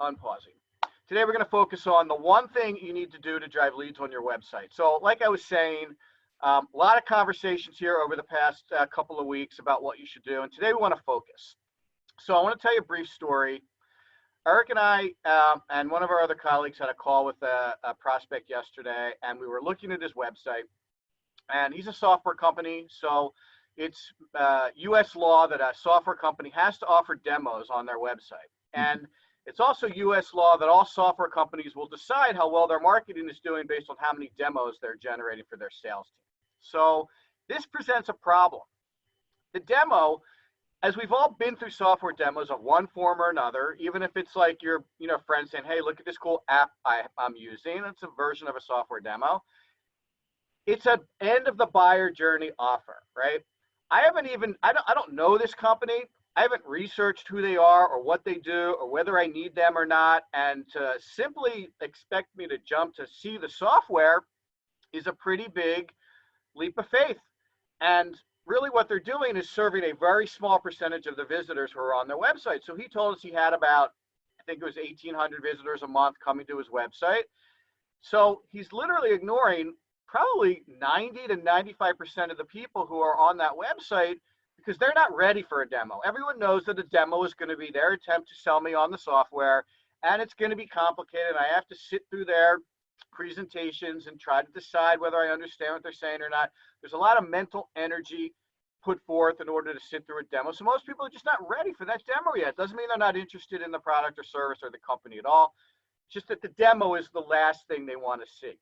unpausing. Today we're going to focus on the one thing you need to do to drive leads on your website. So like I was saying, a lot of conversations here over the past couple of weeks about what you should do. And today we want to focus. So I want to tell you a brief story. Eric and I and one of our other colleagues had a call with a prospect yesterday, and we were looking at his website. And he's a software company, so it's U.S. law that a software company has to offer demos on their website. And it's also U.S. law that all software companies will decide how well their marketing is doing based on how many demos they're generating for their sales team. So this presents a problem. The demo, as we've all been through software demos of one form or another, even if it's like your friend saying, hey, look at this cool app I'm using, it's a version of a software demo. It's an end of the buyer journey offer, right? I don't know this company. I haven't researched who they are or what they do or whether I need them or not. And to simply expect me to jump to see the software is a pretty big leap of faith. And really what they're doing is serving a very small percentage of the visitors who are on their website. So he told us he had about, I think it was 1,800 visitors a month coming to his website. So he's literally ignoring probably 90 to 95% of the people who are on that website because they're not ready for a demo. Everyone knows that a demo is going to be their attempt to sell me on the software, and it's going to be complicated. I have to sit through their presentations and try to decide whether I understand what they're saying or not. There's a lot of mental energy put forth in order to sit through a demo. So most people are just not ready for that demo yet. Doesn't mean they're not interested in the product or service or the company at all. It's just that the demo is the last thing they want to see.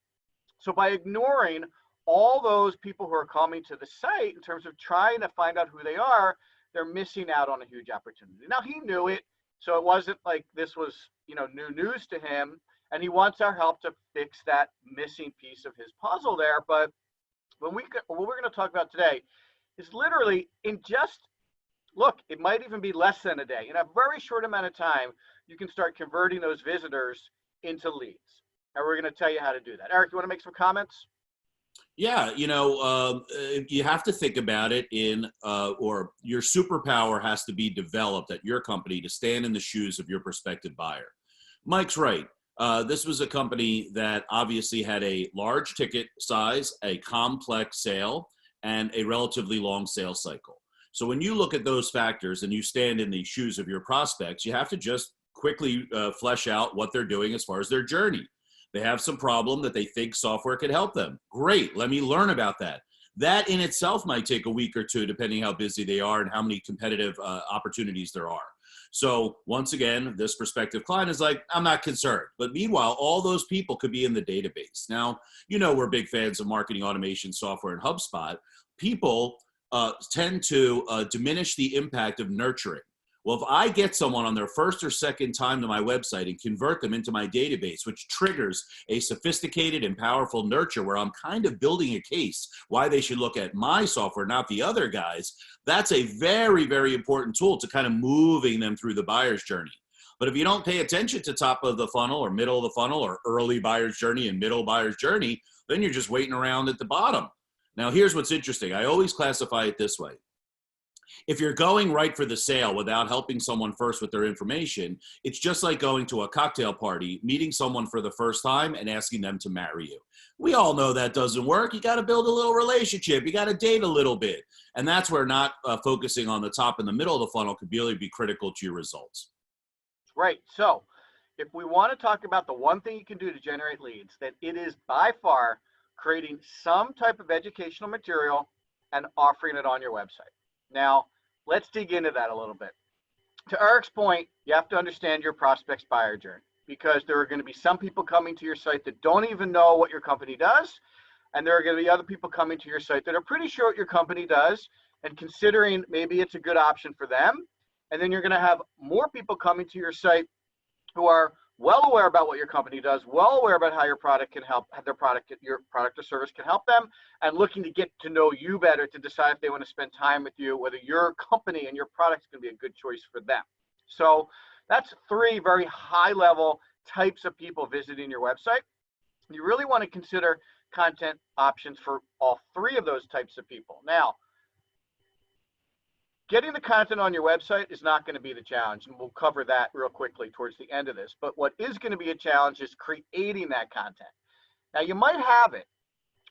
So by ignoring all those people who are coming to the site in terms of trying to find out who they are, they're missing out on a huge opportunity. Now, he knew it, so it wasn't like this was, new news to him, and he wants our help to fix that missing piece of his puzzle there. But what we're going to talk about today is literally it might even be less than a day. In a very short amount of time, you can start converting those visitors into leads. And we're going to tell you how to do that. Eric, you want to make some comments? Yeah, you have to think about it or your superpower has to be developed at your company to stand in the shoes of your prospective buyer. Mike's right. This was a company that obviously had a large ticket size, a complex sale, and a relatively long sales cycle. So when you look at those factors and you stand in the shoes of your prospects, you have to just quickly flesh out what they're doing as far as their journey. They have some problem that they think software could help them. Great, let me learn about that. That in itself might take a week or two, depending how busy they are and how many competitive opportunities there are. So once again, this prospective client is like, I'm not concerned. But meanwhile, all those people could be in the database. Now, we're big fans of marketing automation software and HubSpot. People tend to diminish the impact of nurturing. Well, if I get someone on their first or second time to my website and convert them into my database, which triggers a sophisticated and powerful nurture where I'm kind of building a case why they should look at my software, not the other guys, that's a very, very important tool to kind of moving them through the buyer's journey. But if you don't pay attention to top of the funnel or middle of the funnel or early buyer's journey and middle buyer's journey, then you're just waiting around at the bottom. Now, here's what's interesting. I always classify it this way. If you're going right for the sale without helping someone first with their information, it's just like going to a cocktail party, meeting someone for the first time and asking them to marry you. We all know that doesn't work. You got to build a little relationship. You got to date a little bit. And that's where not focusing on the top and the middle of the funnel could really be critical to your results. Right. So if we want to talk about the one thing you can do to generate leads, that it is by far creating some type of educational material and offering it on your website. Now, let's dig into that a little bit. To Eric's point, you have to understand your prospect's buyer journey because there are going to be some people coming to your site that don't even know what your company does, and there are going to be other people coming to your site that are pretty sure what your company does and considering maybe it's a good option for them. And then you're going to have more people coming to your site who are well aware about what your company does, well aware about how your product can help, your product or service can help them, and looking to get to know you better to decide if they want to spend time with you, whether your company and your product is going to be a good choice for them. So that's three very high-level types of people visiting your website. You really want to consider content options for all three of those types of people. Now, Getting the content on your website is not going to be the challenge, and we'll cover that real quickly towards the end of this. But what is going to be a challenge is creating that content. Now, you might have it.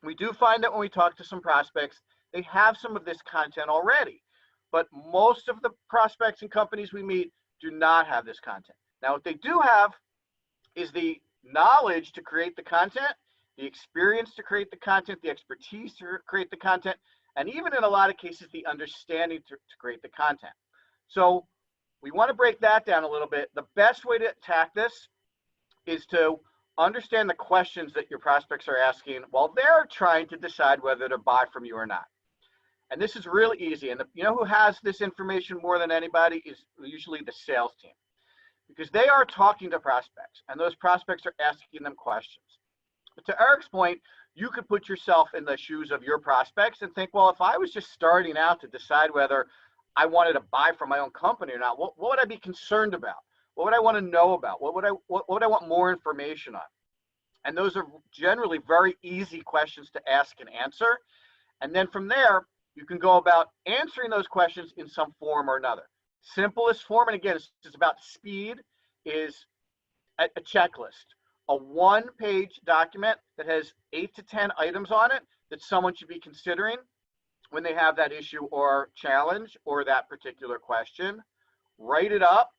We do find that when we talk to some prospects, they have some of this content already. But most of the prospects and companies we meet do not have this content. Now, what they do have is the knowledge to create the content, the experience to create the content, the expertise to create the content, and even in a lot of cases, the understanding to create the content. So we want to break that down a little bit. The best way to attack this is to understand the questions that your prospects are asking while they're trying to decide whether to buy from you or not. And this is really easy. And you know who has this information more than anybody is usually the sales team, because they are talking to prospects and those prospects are asking them questions. But to Eric's point, you could put yourself in the shoes of your prospects and think, well, if I was just starting out to decide whether I wanted to buy from my own company or not, what would I be concerned about? What would I want to know about? What would I want more information on? And those are generally very easy questions to ask and answer. And then from there, you can go about answering those questions in some form or another. Simplest form, and again, it's about speed, is a checklist. A one-page document that has 8 to 10 items on it that someone should be considering when they have that issue or challenge or that particular question. Write it up.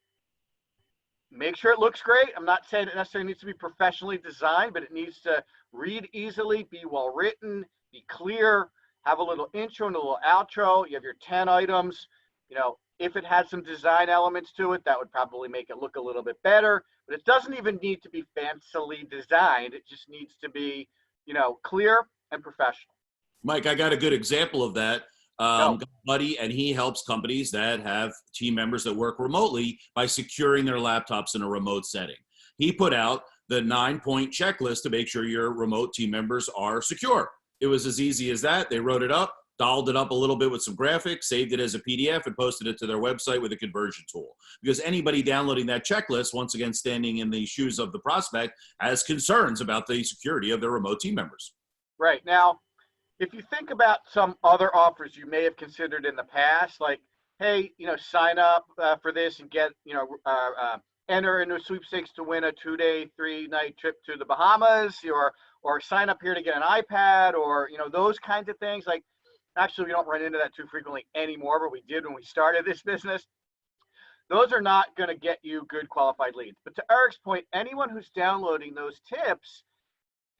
Make sure it looks great. I'm not saying it necessarily needs to be professionally designed, but it needs to read easily, be well written, be clear, have a little intro and a little outro. You have your 10 items. You know, if it had some design elements to it, that would probably make it look a little bit better. But it doesn't even need to be fancily designed. It just needs to be, you know, clear and professional. Mike, I got a good example of that. Got a buddy, and he helps companies that have team members that work remotely by securing their laptops in a remote setting. He put out the 9-point checklist to make sure your remote team members are secure. It was as easy as that. They wrote it up, dolled it up a little bit with some graphics, saved it as a PDF, and posted it to their website with a conversion tool. Because anybody downloading that checklist, once again, standing in the shoes of the prospect, has concerns about the security of their remote team members. Right. Now, if you think about some other offers you may have considered in the past, like, hey, you know, sign up for this and get, you know, enter into a sweepstakes to win a 2-day, 3-night trip to the Bahamas, or sign up here to get an iPad, or, you know, those kinds of things. Like, actually, we don't run into that too frequently anymore, but we did when we started this business. Those are not going to get you good qualified leads. But to Eric's point, anyone who's downloading those tips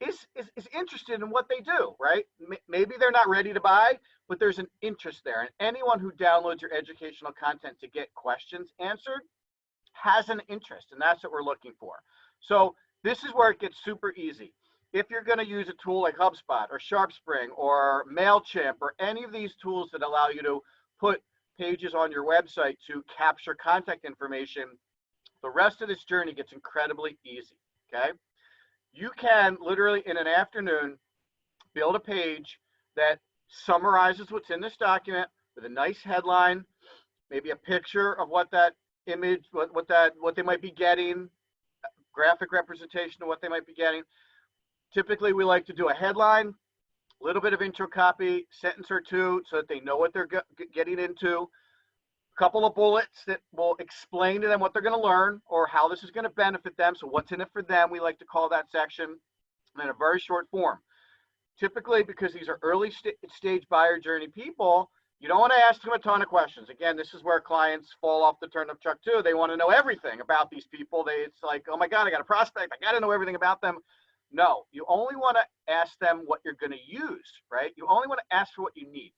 is interested in what they do, right? Maybe they're not ready to buy, but there's an interest there. And anyone who downloads your educational content to get questions answered has an interest, and that's what we're looking for. So this is where it gets super easy. If you're going to use a tool like HubSpot or SharpSpring or MailChimp or any of these tools that allow you to put pages on your website to capture contact information, the rest of this journey gets incredibly easy, okay? You can literally in an afternoon build a page that summarizes what's in this document with a nice headline, maybe a picture of what that image, what they might be getting, graphic representation of what they might be getting. Typically, we like to do a headline, a little bit of intro copy, sentence or two, so that they know what they're getting into. A couple of bullets that will explain to them what they're going to learn or how this is going to benefit them. So what's in it for them, we like to call that section, and then a very short form. Typically, because these are early stage buyer journey people, you don't want to ask them a ton of questions. Again, this is where clients fall off the turnip truck too. They want to know everything about these people. It's like, oh my God, I got a prospect. I got to know everything about them. No, you only want to ask them what you're going to use, right? You only want to ask for what you need.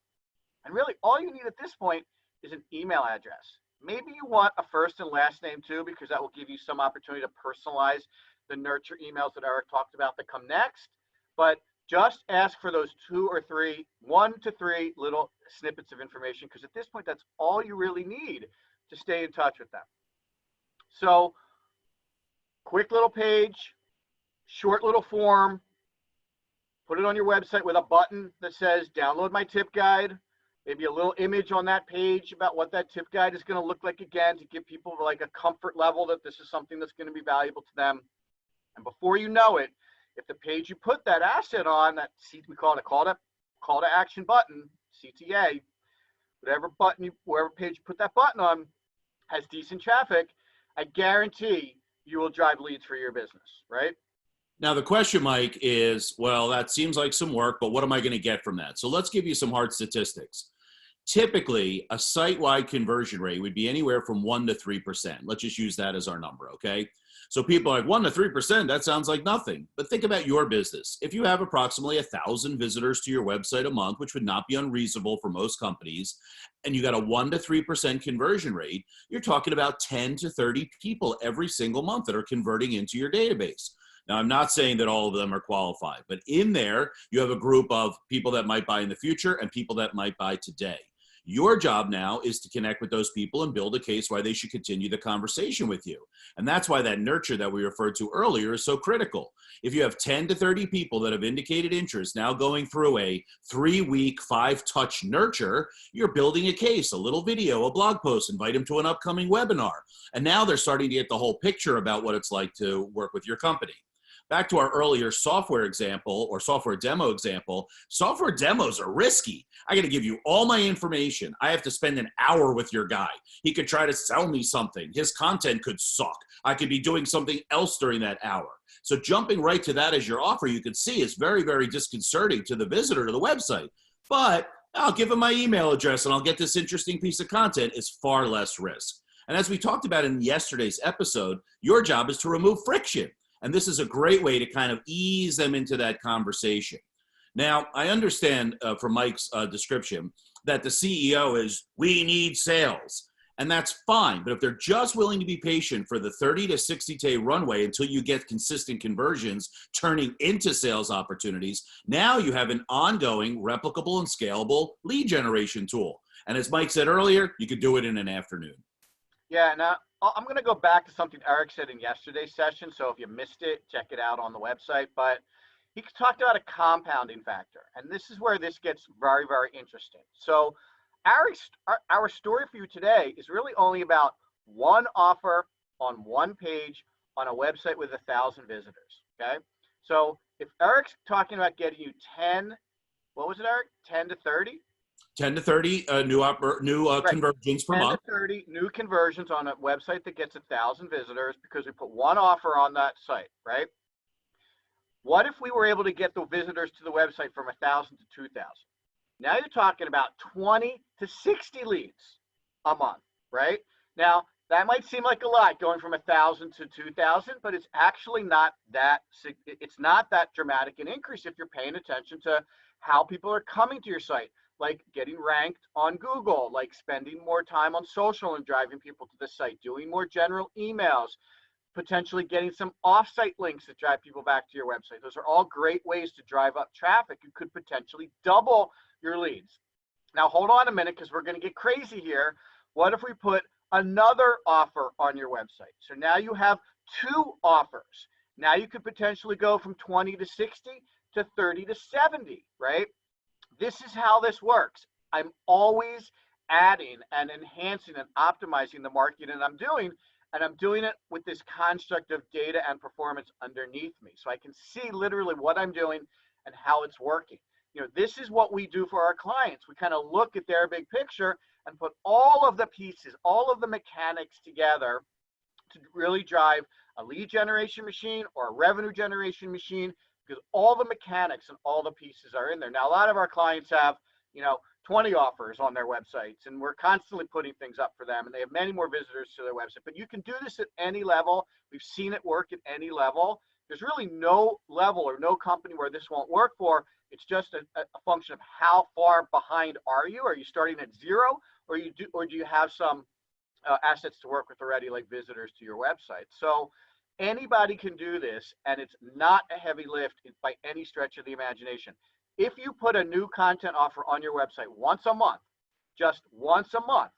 And really, all you need at this point is an email address. Maybe you want a first and last name too, because that will give you some opportunity to personalize the nurture emails that Eric talked about that come next. But just ask for those 1 to 3 little snippets of information, because at this point, that's all you really need to stay in touch with them. So, quick little page, short little form, put it on your website with a button that says download my tip guide, maybe a little image on that page about what that tip guide is going to look like, again, to give people like a comfort level that this is something that's going to be valuable to them. And before you know it, if the page you put that asset on, we call it a call to action button, CTA, whatever button wherever page you put that button on has decent traffic, I guarantee you will drive leads for your business, right? Now, the question, Mike, is, well, that seems like some work, but what am I going to get from that? So let's give you some hard statistics. Typically, a site-wide conversion rate would be anywhere from 1 to 3%. Let's just use that as our number, okay? So people are like, 1 to 3%, that sounds like nothing. But think about your business. If you have approximately 1,000 visitors to your website a month, which would not be unreasonable for most companies, and you got a 1 to 3% conversion rate, you're talking about 10 to 30 people every single month that are converting into your database. Now, I'm not saying that all of them are qualified, but in there, you have a group of people that might buy in the future and people that might buy today. Your job now is to connect with those people and build a case why they should continue the conversation with you. And that's why that nurture that we referred to earlier is so critical. If you have 10 to 30 people that have indicated interest now going through a 3-week, 5-touch nurture, you're building a case, a little video, a blog post, invite them to an upcoming webinar. And now they're starting to get the whole picture about what it's like to work with your company. Back to our earlier software example or software demo example, software demos are risky. I got to give you all my information. I have to spend an hour with your guy. He could try to sell me something. His content could suck. I could be doing something else during that hour. So jumping right to that as your offer, you can see is very, very disconcerting to the visitor to the website. But I'll give him my email address and I'll get this interesting piece of content. Is far less risk. And as we talked about in yesterday's episode, your job is to remove friction. And this is a great way to kind of ease them into that conversation. Now, I understand from Mike's description that the CEO is, we need sales. And that's fine. But if they're just willing to be patient for the 30 to 60-day runway until you get consistent conversions turning into sales opportunities, now you have an ongoing, replicable, and scalable lead generation tool. And as Mike said earlier, you could do it in an afternoon. Yeah, now I'm going to go back to something Eric said in yesterday's session. So if you missed it, check it out on the website. But he talked about a compounding factor. And this is where this gets very, very interesting. So our story for you today is really only about one offer on one page on a website with 1,000 visitors. Okay. So if Eric's talking about getting you 10, what was it, Eric? 10 to 30? 10 to 30 new Right. conversions per 10 month. to 30 new conversions on a website that gets 1,000 visitors because we put one offer on that site, right? What if we were able to get the visitors to the website from 1,000 to 2,000? Now you're talking about 20 to 60 leads a month, right? Now, that might seem like a lot going from 1,000 to 2,000, but it's actually not that dramatic an increase if you're paying attention to how people are coming to your site, like getting ranked on Google, like spending more time on social and driving people to the site, doing more general emails, potentially getting some off-site links that drive people back to your website. Those are all great ways to drive up traffic. You could potentially double your leads. Now, hold on a minute because we're going to get crazy here. What if we put another offer on your website? So now you have 2 offers. Now you could potentially go from 20 to 60 to 30 to 70, right? This is how this works. I'm always adding and enhancing and optimizing the marketing I'm doing, and I'm doing it with this construct of data and performance underneath me. So I can see literally what I'm doing and how it's working. You know, this is what we do for our clients. We kind of look at their big picture and put all of the pieces, all of the mechanics together to really drive a lead generation machine or a revenue generation machine, because all the mechanics and all the pieces are in there. Now, a lot of our clients have, 20 offers on their websites, and we're constantly putting things up for them, and they have many more visitors to their website. But you can do this at any level. We've seen it work at any level. There's really no level or no company where this won't work for. It's just a function of how far behind are you? Are you starting at zero, or do you have some assets to work with already, like visitors to your website? So anybody can do this, and it's not a heavy lift by any stretch of the imagination. If you put a new content offer on your website once a month, just once a month,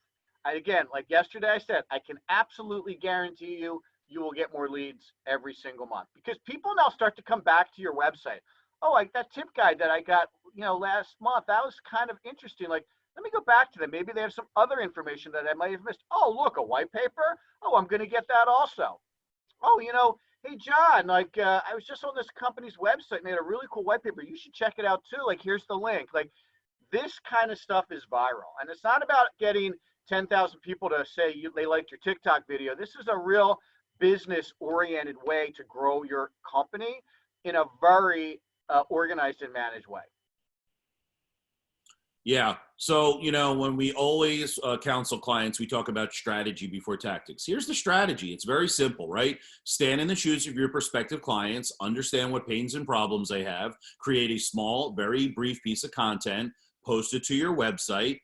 and again, like yesterday I said, I can absolutely guarantee you will get more leads every single month, because people now start to come back to your website. Oh, like that tip guide that I got, last month, that was kind of interesting. Like, let me go back to them. Maybe they have some other information that I might have missed. Oh, look, a white paper. Oh, I'm going to get that also. Oh, hey, John, like I was just on this company's website and they had a really cool white paper. You should check it out too. Like, here's the link. Like, this kind of stuff is viral. And it's not about getting 10,000 people to say they liked your TikTok video. This is a real business oriented way to grow your company in a very organized and managed way. Yeah. So, when we always counsel clients, we talk about strategy before tactics. Here's the strategy. It's very simple, right? Stand in the shoes of your prospective clients, understand what pains and problems they have, create a small, very brief piece of content, post it to your website,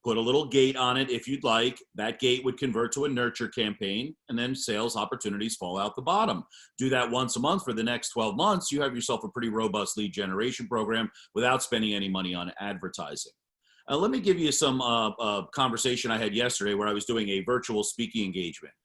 put a little gate on it if you'd like. That gate would convert to a nurture campaign, and then sales opportunities fall out the bottom. Do that once a month for the next 12 months. You have yourself a pretty robust lead generation program without spending any money on advertising. Let me give you some conversation I had yesterday where I was doing a virtual speaking engagement.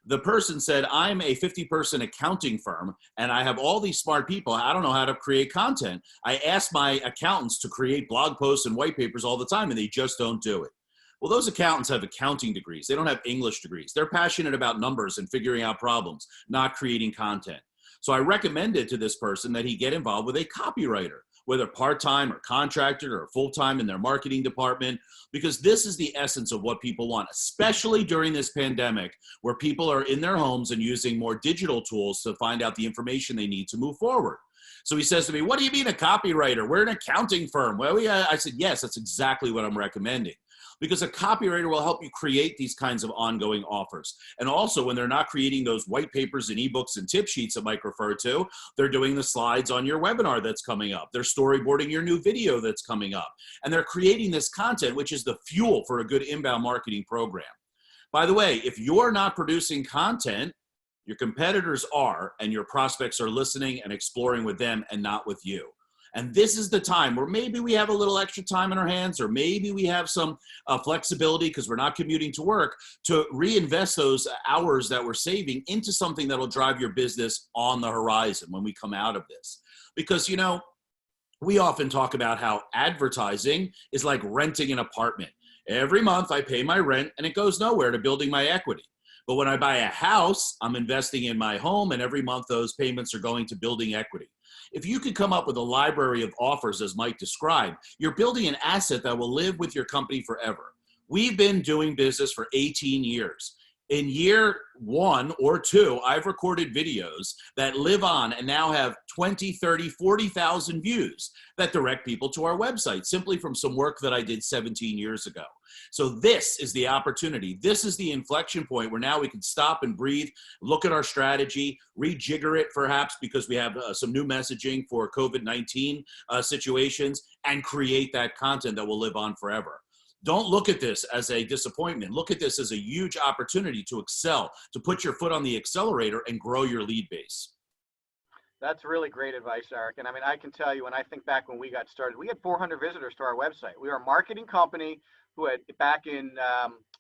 The person said, I'm a 50-person accounting firm and I have all these smart people. I don't know how to create content. I ask my accountants to create blog posts and white papers all the time and they just don't do it. Well, those accountants have accounting degrees. They don't have English degrees. They're passionate about numbers and figuring out problems, not creating content. So I recommended to this person that he get involved with a copywriter, whether part-time or contracted or full-time in their marketing department, because this is the essence of what people want, especially during this pandemic where people are in their homes and using more digital tools to find out the information they need to move forward. So he says to me, what do you mean a copywriter? We're an accounting firm. Well, I said, yes, that's exactly what I'm recommending. Because a copywriter will help you create these kinds of ongoing offers. And also when they're not creating those white papers and ebooks and tip sheets that Mike referred to, they're doing the slides on your webinar that's coming up. They're storyboarding your new video that's coming up. And they're creating this content, which is the fuel for a good inbound marketing program. By the way, if you're not producing content, your competitors are, and your prospects are listening and exploring with them and not with you. And this is the time where maybe we have a little extra time in our hands, or maybe we have some flexibility because we're not commuting to work, to reinvest those hours that we're saving into something that'll drive your business on the horizon when we come out of this. Because, we often talk about how advertising is like renting an apartment. Every month I pay my rent and it goes nowhere to building my equity. But when I buy a house, I'm investing in my home, and every month those payments are going to building equity. If you could come up with a library of offers, as Mike described, you're building an asset that will live with your company forever. We've been doing business for 18 years. In year 1 or 2, I've recorded videos that live on and now have 20, 30, 40,000 views that direct people to our website simply from some work that I did 17 years ago. So this is the opportunity. This is the inflection point where now we can stop and breathe, look at our strategy, rejigger it perhaps because we have some new messaging for COVID-19 situations, and create that content that will live on forever. Don't look at this as a disappointment. Look at this as a huge opportunity to excel, to put your foot on the accelerator and grow your lead base. That's really great advice, Eric. And I mean, I can tell you, when I think back when we got started, we had 400 visitors to our website. We were a marketing company who had, back in,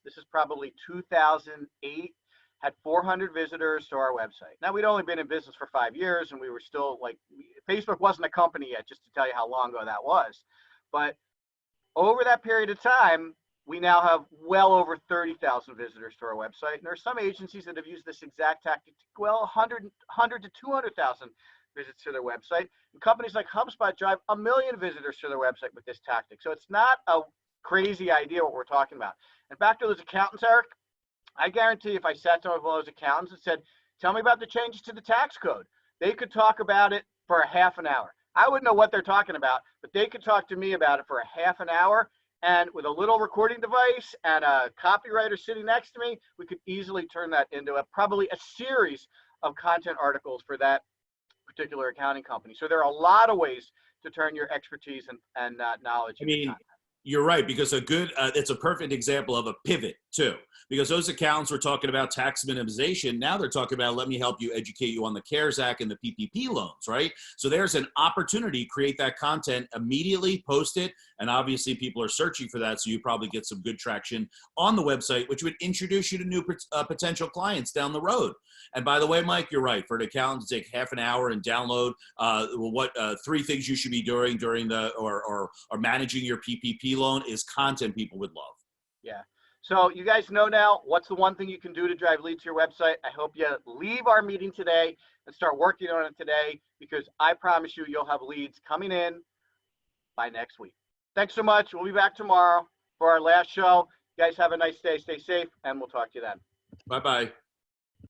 this is probably 2008, had 400 visitors to our website. Now, we'd only been in business for 5 years, and we were still Facebook wasn't a company yet, just to tell you how long ago that was. But over that period of time, we now have well over 30,000 visitors to our website. And there are some agencies that have used this exact tactic, 100 to 200,000 visits to their website. And companies like HubSpot drive 1 million visitors to their website with this tactic. So it's not a crazy idea what we're talking about. And back to those accountants, Eric, I guarantee if I sat down with one of those accountants and said, tell me about the changes to the tax code, they could talk about it for a half an hour. I wouldn't know what they're talking about, but they could talk to me about it for a half an hour. And with a little recording device and a copywriter sitting next to me, we could easily turn that into probably a series of content articles for that particular accounting company. So there are a lot of ways to turn your expertise and knowledge into content. You're right, because it's a perfect example of a pivot too, because those accountants were talking about tax minimization. Now they're talking about, let me help you, educate you on the CARES Act and the PPP loans, right? So there's an opportunity, create that content, immediately post it. And obviously people are searching for that. So you probably get some good traction on the website, which would introduce you to new potential clients down the road. And by the way, Mike, you're right. For an accountant to take half an hour and download 3 things you should be doing during the, or managing your PPP loan is content people would love. Yeah. So you guys know now what's the one thing you can do to drive leads to your website. I hope you leave our meeting today and start working on it today, because I promise you, you'll have leads coming in by next week. Thanks so much. We'll be back tomorrow for our last show. You guys have a nice day. Stay safe, and we'll talk to you then. Bye-bye.